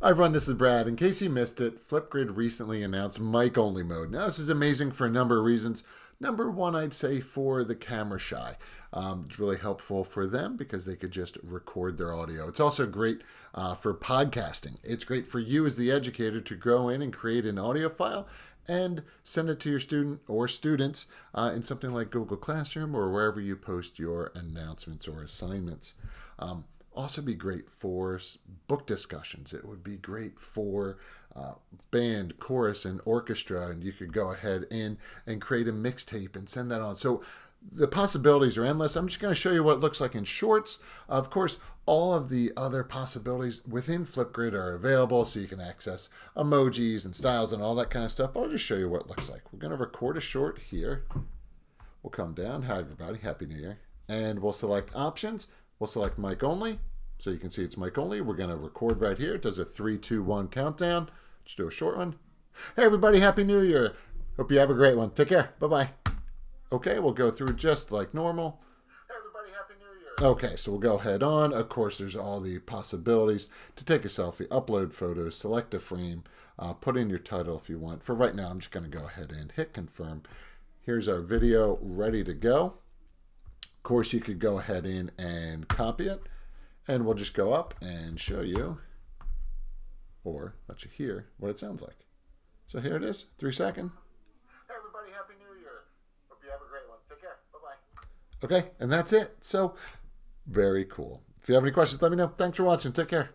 Hi everyone, this is Brad. In case you missed it, Flipgrid recently announced mic-only mode. Now this is amazing for a number of reasons. Number one, I'd say for the camera shy. It's really helpful for them because they could just record their audio. It's also great for podcasting. It's great for you as the educator to go in and create an audio file and send it to your student or students in something like Google Classroom or wherever you post your announcements or assignments. Also be great for book discussions. It would be great for band, chorus, and orchestra, and you could go ahead and create a mixtape and send that on. So the possibilities are endless. I'm just going to show you what it looks like in shorts. Of course, all of the other possibilities within Flipgrid are available, so you can access emojis and styles and all that kind of stuff. But I'll just show you what it looks like. We're going to record a short here. We'll come down. Hi, everybody. Happy New Year. And we'll select options. We'll select mic only. So you can see it's mic only. We're going to record right here. It does a 3, 2, 1 countdown. Let's do a short one. Hey, everybody. Happy New Year. Hope you have a great one. Take care. Bye-bye. Okay, we'll go through just like normal. Hey, everybody. Happy New Year. Okay, so we'll go head on. Of course, there's all the possibilities to take a selfie, upload photos, select a frame, put in your title if you want. For right now, I'm just going to go ahead and hit confirm. Here's our video ready to go. Of course, you could go ahead in and copy it. And we'll just go up and show you, or let you hear what it sounds like. So here it is, 3 seconds. Hey everybody, Happy New Year. Hope you have a great one. Take care. Bye-bye. Okay, and that's it. So, very cool. If you have any questions, let me know. Thanks for watching. Take care.